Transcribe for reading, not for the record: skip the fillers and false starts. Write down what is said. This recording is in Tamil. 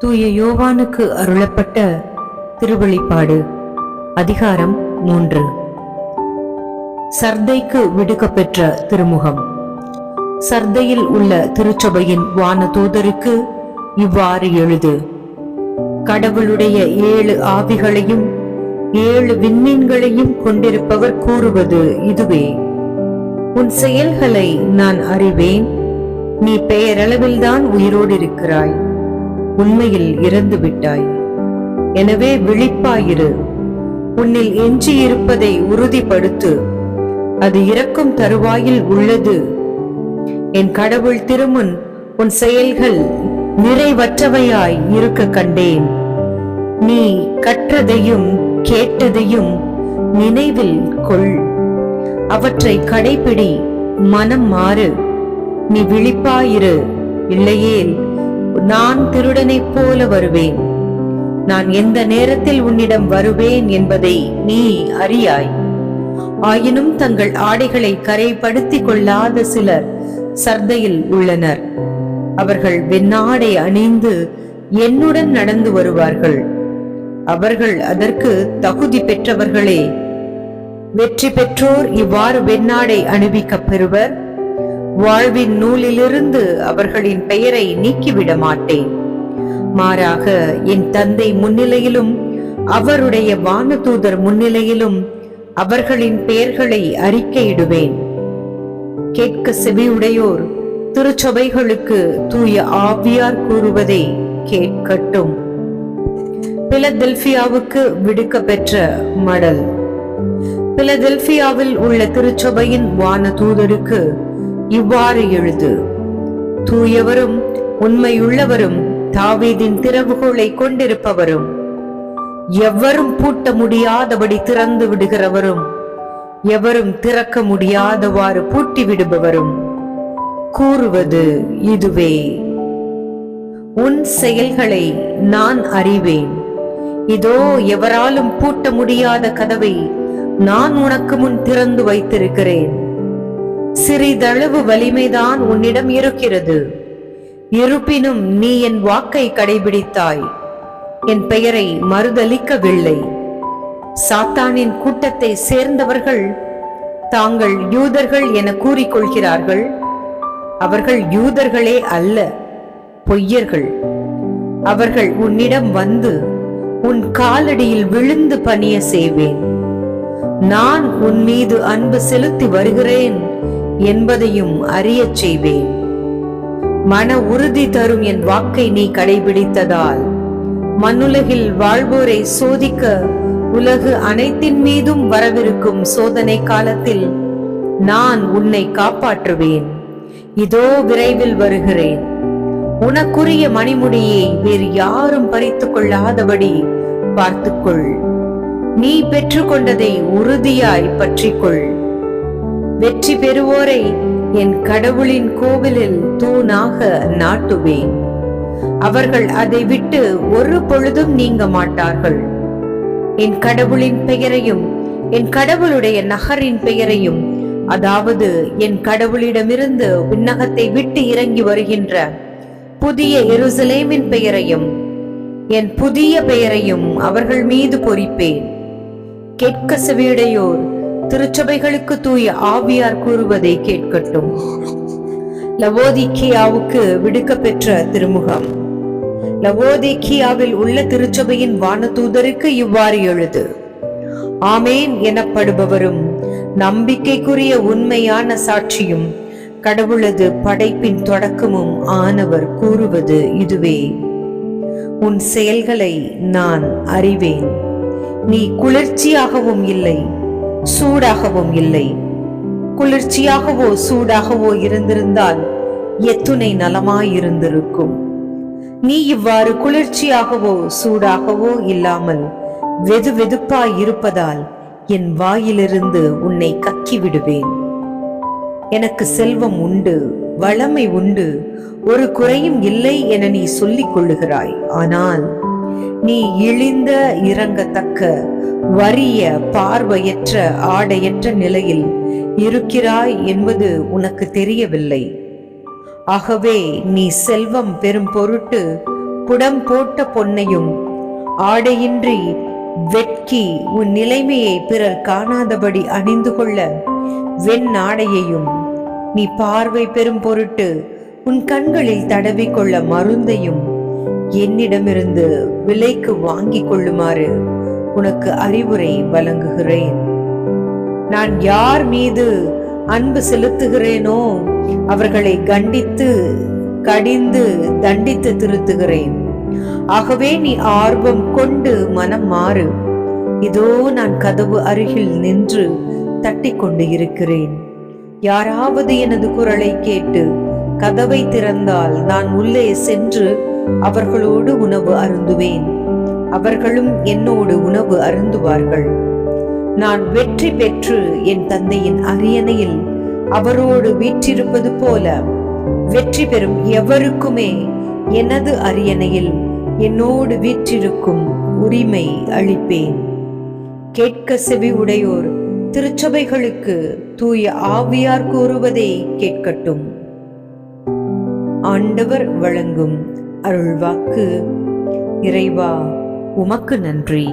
தூய யோவானுக்கு அருளப்பட்ட திருவெளிப்பாடு அதிகாரம் 3. சர்தைக்கு விடுக்கப்பெற்ற திருமுகம். சர்தையில் உள்ள திருச்சபையின் வானதூதருக்கு இவ்வாறு எழுது. கடவுளுடைய 7 ஆவிகளையும் 7 விண்மீன்களையும் கொண்டிருப்பவர் கூறுவது இதுவே: உன் செயல்களை நான் அறிவேன். நீ பெயரளவில்தான் உயிரோடு இருக்கிறாய், உண்மையில் இறந்து விட்டாய். எனவே விழிப்பாயிரு, உன்னில் எஞ்சியிருப்பதை உறுதிப்படுத்து, அது இறக்கும் தருவாயில் உள்ளது. என் கடவுள் திருமுன் உன் செயல்கள் நிறைவற்றவையாய் இருக்க கண்டேன். நீ கற்றதையும் கேட்டதையும் நினைவில் கொள், அவற்றை கடைபிடி, மனம் மாறு. நீ விழிப்பாயிரு, இல்லையேல் நான் திருடனைப் போல வருவேன். நான் எந்த நேரத்தில் உன்னிடம் வருவேன் என்பதை நீ அறியாய். ஆயினும் தங்கள் ஆடைகளை கரைப்படுத்திக் கொள்ளாத சிலர் சர்தையில் உள்ளனர். அவர்கள் வெண்ணாடை அணிந்து என்னுடன் நடந்து வருவார்கள். அவர்கள் அதற்கு தகுதி பெற்றவர்களே. வெற்றி பெற்றோர் இவ்வாறு வெண்ணாடை அணிவிக்கப் பெறுவர். வாழ்வின் நூலிலிருந்து அவர்களின் பெயரை நீக்கிவிட மாட்டேன். மாறாக என் தந்தை முன்னிலையிலும் அவருடைய வானதூதர் முன்னிலையிலும் அவர்களின் பெயர்களை அறிக்கையிடுவேன். கேட்க செவியுடையோர் திருச்சபைகளுக்கு தூய ஆவியார் கூறுவதை கேட்கட்டும். பிலதெல்பியாவுக்கு விடுக்கப்பெற்ற மடல். பிலதெல்பியாவில் உள்ள திருச்சபையின் வானதூதருக்கு இவ்வாறு எழுது. தூயவரும் உண்மையுள்ளவரும் தாவீதின் திறவுகோலை கொண்டிருப்பவரும் எவரும் பூட்ட முடியாதபடி திறந்து விடுகிறவரும் எவரும் திறக்க முடியாதவாறு பூட்டி விடுபவரும் கூறுவது இதுவே: உன் செயல்களை நான் அறிவேன். இதோ எவராலும் பூட்ட முடியாத கதவை நான் உனக்கு முன் திறந்து வைத்திருக்கிறேன். சிறிதளவு வலிமைதான் உன்னிடம் இருக்கிறது. இருப்பினும் நீ என் வாக்கை கடைபிடித்தாய், என் பெயரை மறுதலிக்கவில்லை. சாத்தானின் கூட்டத்தை சேர்ந்தவர்கள் தாங்கள் யூதர்கள் என கூறிக்கொள்கிறார்கள். அவர்கள் யூதர்களே அல்ல, பொய்யர்கள். அவர்கள் உன்னிடம் வந்து உன் காலடியில் விழுந்து பணிய செய்வேன். நான் உன் மீது அன்பு செலுத்தி வருகிறேன் என்பதையும் அறியச் செய்வேன். மன உறுதி தரும் என் வாக்கை நீ கடைபிடித்ததால் மண்ணுலகில் வாழ்வோரை சோதிக்க உலகு அனைத்தின் மீதும் வரவிருக்கும் சோதனை காலத்தில் நான் உன்னை காப்பாற்றுவேன். இதோ விரைவில் வருகிறேன். உனக்குரிய மணிமுடியை வேறு யாரும் பறித்துக் கொள்ளாதபடி பார்த்துக்கொள். நீ பெற்றுக்கொண்டதை உறுதியாய் பற்றிக்கொள். வெற்றி பெறுவோரை என் கடவுளின் கோவிலில் தூணாக நாட்டுவேன். அவர்கள் அதை விட்டு ஒரு பொழுதும் நீங்க மாட்டார்கள். என் கடவுளின் பெயரையும் என் கடவுளுடைய நகரின் பெயரையும், அதாவது என் கடவுளிடமிருந்து விண்ணகத்தை விட்டு இறங்கி வருகின்ற புதிய எருசலேமின் பெயரையும் என் புதிய பெயரையும் அவர்கள் மீது பொறிப்பேன். கேட்க செவியுடையோர் திருச்சபைகளுக்கு தூய ஆவியார் கூறுவதை கேட்கட்டும். லவோதிக்கியாவுக்கு விடுக்கப்பெற்ற திருமுகம். லவோதிக்கியாவில் உள்ள திருச்சபையின் வானதூதருக்கு இவ்வாறு எழுது. ஆமேன் எனப்படுபவரும் நம்பிக்கைக்குரிய உண்மையான சாட்சியும் கடவுளது படைப்பின் தொடக்கமும் ஆனவர் கூறுவது இதுவே: உன் செயல்களை நான் அறிவேன். நீ குளிர்ச்சியாகவும் இல்லை, சூடாகவும் இல்லை. குளிர்ச்சியாகவோ சூடாகவோ இருந்திருந்தால் எத்துணை நலமாயிருந்திருக்கும். நீ இவ்வாறு குளிர்ச்சியாகவோ சூடாகவோ இல்லாமல் வெது வெதுப்பாய் இருப்பதால் என் வாயிலிருந்து உன்னை கக்கி விடுவேன். எனக்கு செல்வம் உண்டு, வளமை உண்டு, ஒரு குறையும் இல்லை என நீ சொல்லிக் கொள்ளுகிறாய். ஆனால் நீ இழிந்த இறங்கத்தக்க வறிய பார்வையற்ற ஆடையற்ற நிலையில் இருக்கிறாய் என்பது உனக்கு தெரியவில்லை. ஆகவே நீ செல்வம் பெறும் பொருட்டு புடம் போட்ட பொன்னையும் ஆடையின்றி வெட்கி உன் நிலைமையை பிறர் காணாதபடி அணிந்து கொள்ள வெண்ணாடையையும், நீ பார்வை பெறும் பொருட்டு உன் கண்களில் தடவிக்கொள்ள மருந்தையும் என்னிடமிருந்து விலைக்கு வாங்கிக் கொள்ளுமாறு உனக்கு அறிவுரை வழங்குகிறேன். நான் யார் மீது அன்பு செலுத்துகிறேனோ அவர்களை கண்டித்து கடிந்து தண்டித்து திருத்துகிறேன். ஆகவே நீ ஆர்வம் கொண்டு மனம் மாறு. இதோ நான் கதவு அருகில் நின்று தட்டிக் கொண்டு இருக்கிறேன். யாராவது எனது குரலை கேட்டு கதவை திறந்தால் நான் உள்ளே சென்று அவர்களோடு உணவு அருந்துவேன், அவர்களும் என்னோடு உணவு அருந்துவார்கள். நான் வெற்றி பெற்று என் தந்தையின் அரியணையில் அவரோடு வீற்றிருப்பது போல வெற்றி பெறும் எவருக்குமே எனது அரியணையில் என்னோடு வீற்றிருக்கும் உரிமை அளிப்பேன். கேட்க செவி உடையோர் திருச்சபைகளுக்கு தூய ஆவியார் கூறுவதை கேட்கட்டும். ஆண்டவர் வழங்கும் அருள்வாக்கு. இறைவா, உமக்கு நன்றி.